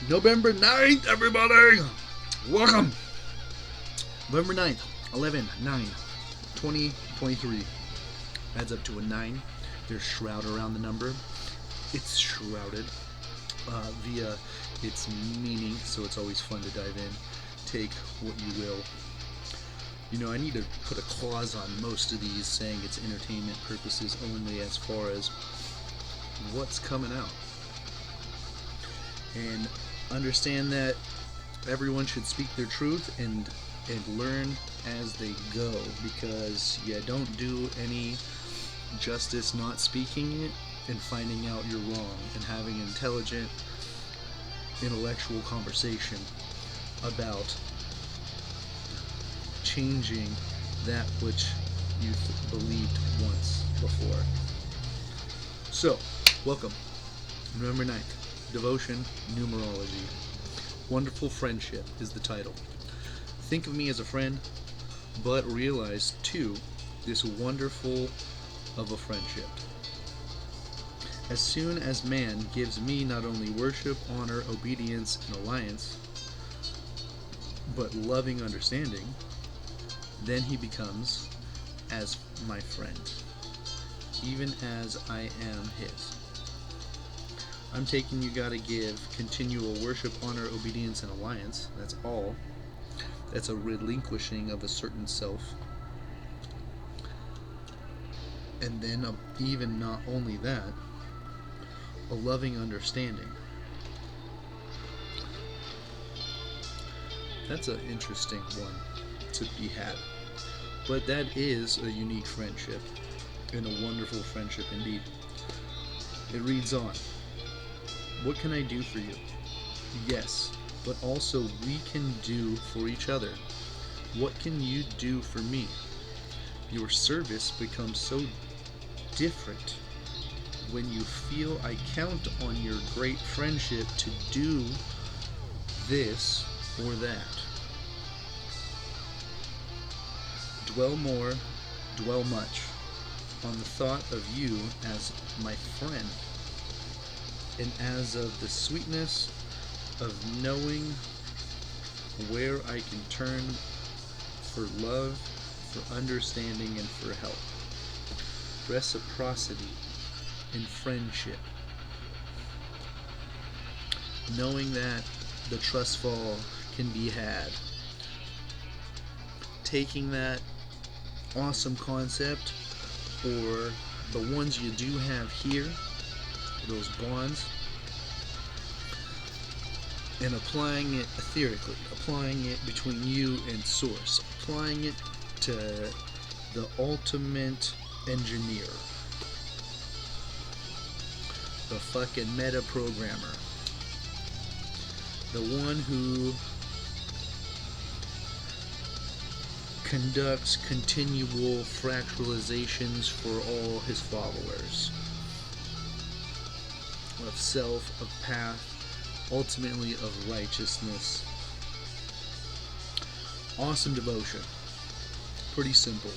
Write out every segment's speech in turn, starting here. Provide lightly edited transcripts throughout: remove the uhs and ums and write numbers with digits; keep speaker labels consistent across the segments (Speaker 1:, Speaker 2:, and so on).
Speaker 1: November 9th, everybody! Welcome! November 9th, 11/9/2023. Adds up to a 9. There's shroud around the number. It's shrouded via its meaning, so it's always fun to dive in. Take what you will. You know, I need to put a clause on most of these saying it's entertainment purposes only as far as what's coming out. And understand that everyone should speak their truth and learn as they go, because you don't do any justice not speaking it and finding out you're wrong and having an intelligent, intellectual conversation about changing that which you believed once before. So, welcome. November 9th. Devotion, numerology. Wonderful friendship is the title. Think of me as a friend, but realize, too, this wonderful of a friendship. As soon as man gives me not only worship, honor, obedience, and alliance, but loving understanding, then he becomes as my friend, even as I am his. I'm taking you gotta give continual worship, honor, obedience, and alliance. That's all. That's a relinquishing of a certain self. And then even not only that, a loving understanding. That's an interesting one to be had. But that is a unique friendship, and a wonderful friendship indeed. It reads on. What can I do for you? Yes, but also we can do for each other. What can you do for me? Your service becomes so different when you feel I count on your great friendship to do this or that. Dwell more, dwell much on the thought of you as my friend, and as of the sweetness of knowing where I can turn for love, for understanding, and for help. Reciprocity in friendship. Knowing that the trust fall can be had. Taking that awesome concept, or the ones you do have here, those bonds, and applying it etherically, applying it between you and source, applying it to the ultimate engineer, the fucking meta programmer, the one who conducts continual fractalizations for all his followers. Of self, of path, ultimately of righteousness. Awesome devotion. Pretty simple.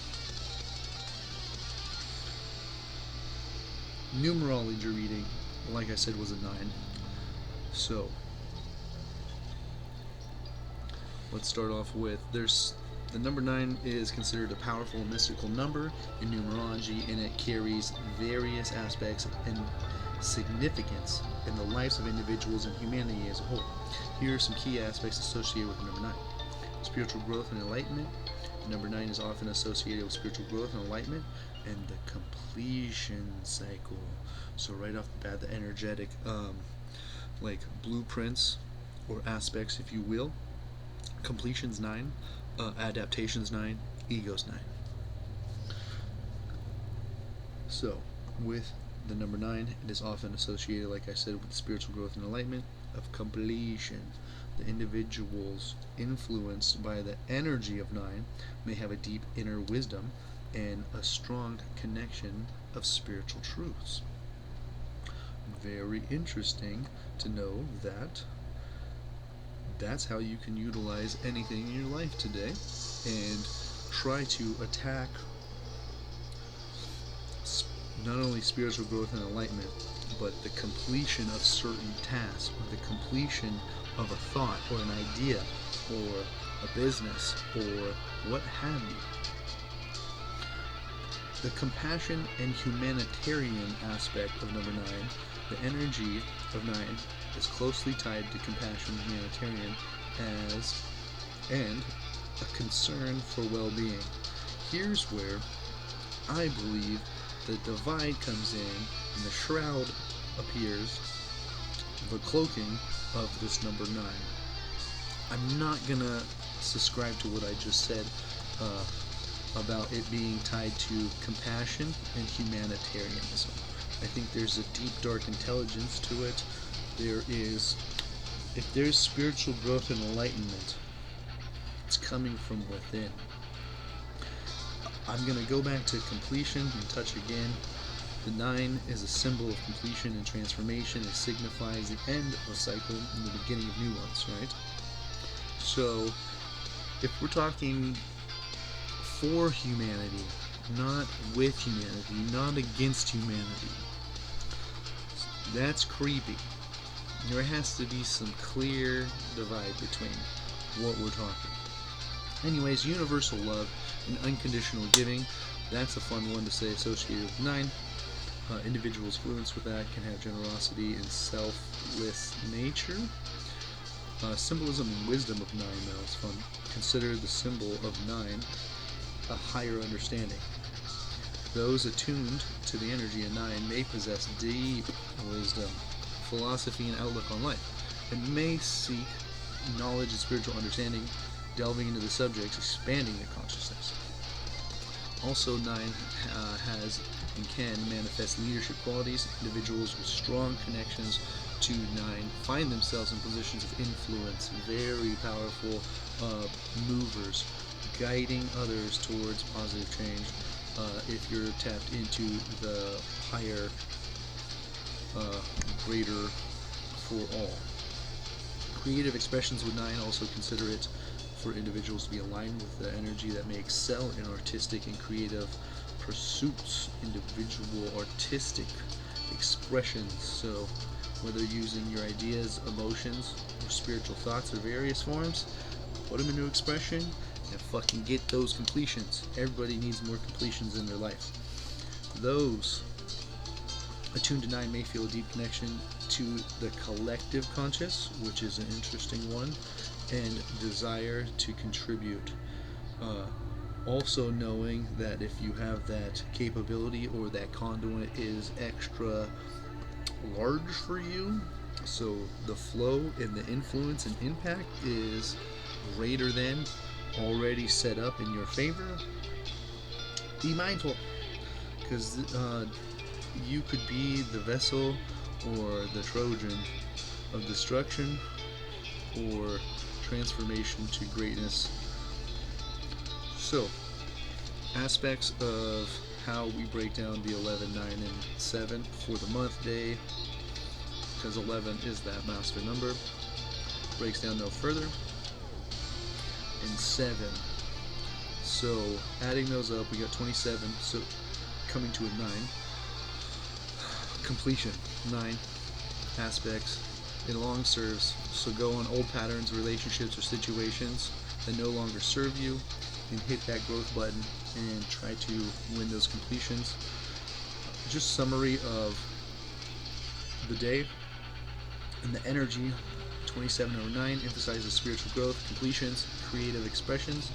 Speaker 1: Numerology reading, like I said, was a 9. So, let's start off with, the number 9 is considered a powerful and mystical number in numerology, and it carries various aspects and significance in the lives of individuals and humanity as a whole. Here are some key aspects associated with the number 9. Spiritual growth and enlightenment. The number 9 is often associated with spiritual growth and enlightenment and the completion cycle. So right off the bat, the energetic like blueprints or aspects, if you will. Completion's 9, adaptation's 9, ego's 9. So with the number 9, it is often associated, like I said, with spiritual growth and enlightenment of completion. The individuals influenced by the energy of 9 may have a deep inner wisdom and a strong connection of spiritual truths. Very interesting to know that that's how you can utilize anything in your life today and try to attack not only spiritual growth and enlightenment, but the completion of certain tasks, or the completion of a thought, or an idea, or a business, or what have you. The compassion and humanitarian aspect of number 9, the energy of 9 is closely tied to compassion and humanitarian and a concern for well-being. Here's where I believe the divide comes in and the shroud appears, the cloaking of this number 9. I'm not gonna subscribe to what I just said about it being tied to compassion and humanitarianism. I think there's a deep, dark intelligence to it. If there's spiritual growth and enlightenment, it's coming from within. I'm going to go back to completion and touch again. The 9 is a symbol of completion and transformation. It signifies the end of a cycle and the beginning of new ones, right? So, if we're talking for humanity, not with humanity, not against humanity, that's creepy. There has to be some clear divide between what we're talking. Anyways, universal love and unconditional giving, that's a fun one to say associated with 9. Individuals fluent with that can have generosity and selfless nature. Symbolism and wisdom of 9, though, is fun. Consider the symbol of 9 a higher understanding. Those attuned to the energy of 9 may possess deep wisdom, philosophy, and outlook on life, and may seek knowledge and spiritual understanding, delving into the subjects, expanding their consciousness. Also, 9 has and can manifest leadership qualities. Individuals with strong connections to 9 find themselves in positions of influence, very powerful movers, guiding others towards positive change. If you're tapped into the higher, greater for all. Creative expressions with 9 also consider it for individuals to be aligned with the energy that may excel in artistic and creative pursuits, individual artistic expressions. So whether using your ideas, emotions, or spiritual thoughts or various forms, put them into expression and fucking get those completions. Everybody needs more completions in their life. Those attuned to 9 may feel a deep connection to the collective conscious, which is an interesting one, and desire to contribute. Also knowing that if you have that capability or that conduit is extra large for you, so the flow and the influence and impact is greater than already set up in your favor, be mindful, because you could be the vessel or the Trojan of destruction or transformation to greatness. So, aspects of how we break down the 11, 9, and 7 for the month day, because 11 is that master number, breaks down no further, and 7. So, adding those up, we got 27, so coming to a 9. Completion, 9 aspects. It long serves, so go on old patterns, relationships, or situations that no longer serve you, and hit that growth button and try to win those completions. Just summary of the day and the energy. 2709 emphasizes spiritual growth, completions, creative expressions,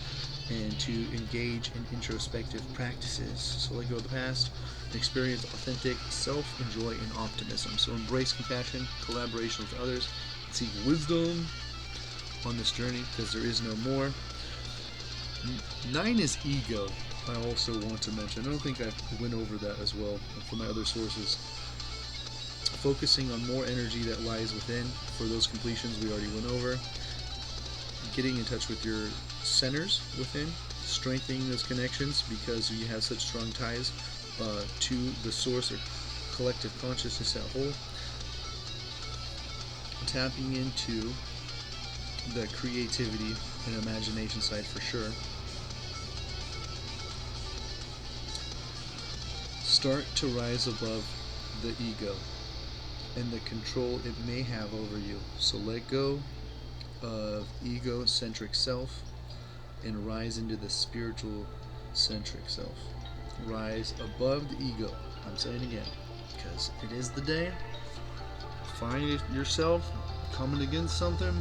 Speaker 1: and to engage in introspective practices. So let go of the past and experience authentic self-enjoy and optimism. So embrace compassion, collaboration with others, and seek wisdom on this journey, because there is no more. 9 is ego. I also want to mention, I don't think I went over that as well from my other sources. Focusing on more energy that lies within for those completions we already went over. Getting in touch with your centers within, strengthening those connections because you have such strong ties to the source or collective consciousness at whole. Tapping into the creativity and imagination side for sure. Start to rise above the ego. and the control it may have over you. So let go of egocentric self and rise into the spiritual centric self. Rise above the ego. I'm saying again, because it is the day. Find yourself coming against something.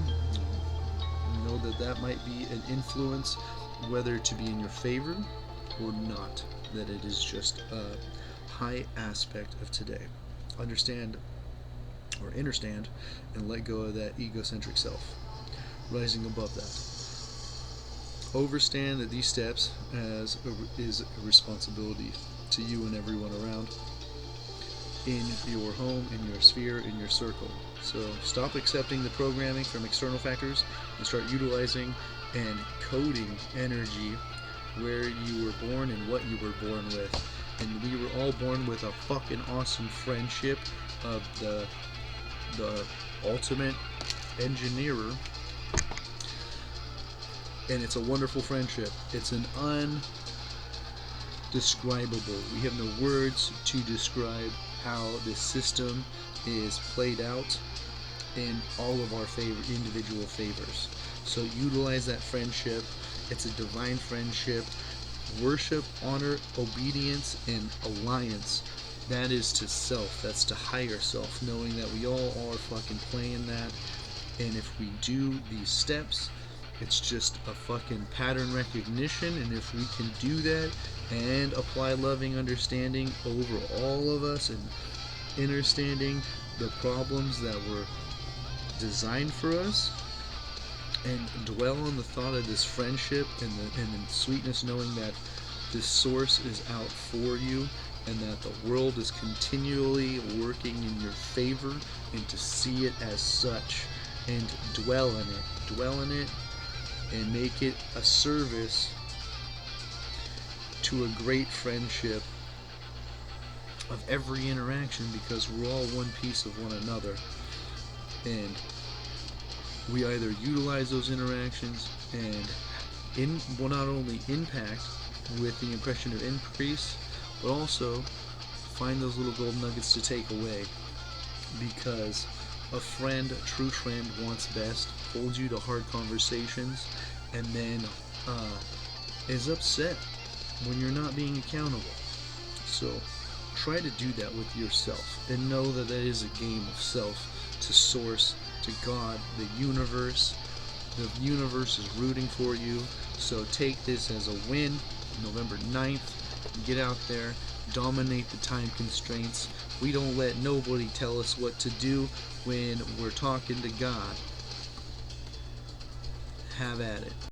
Speaker 1: Know that that might be an influence, whether to be in your favor or not. That it is just a high aspect of today. Understand or understand and let go of that egocentric self. Rising above that. Understand that these steps is a responsibility to you and everyone around in your home, in your sphere, in your circle. So stop accepting the programming from external factors and start utilizing and coding energy where you were born and what you were born with. And we were all born with a fucking awesome friendship of the ultimate engineer, and it's a wonderful friendship. It's an undescribable. We have no words to describe how this system is played out in all of our individual favors. So utilize that friendship. It's a divine friendship. Worship, honor, obedience, and alliance. That is to self. That's to higher self, knowing that we all are fucking playing that. And if we do these steps, it's just a fucking pattern recognition. And if we can do that and apply loving understanding over all of us and understanding the problems that were designed for us, and dwell on the thought of this friendship and the sweetness, knowing that this source is out for you and that the world is continually working in your favor, and to see it as such and dwell in it and make it a service to a great friendship of every interaction, because we're all one piece of one another, and we either utilize those interactions and will not only impact with the impression of increase, but also find those little gold nuggets to take away, because a friend, a true friend, wants best, holds you to hard conversations, and then is upset when you're not being accountable. So try to do that with yourself, and know that that is a game of self to source, to God, the universe. The universe is rooting for you. So take this as a win. November 9th, get out there, dominate the time constraints. We don't let nobody tell us what to do when we're talking to God. Have at it.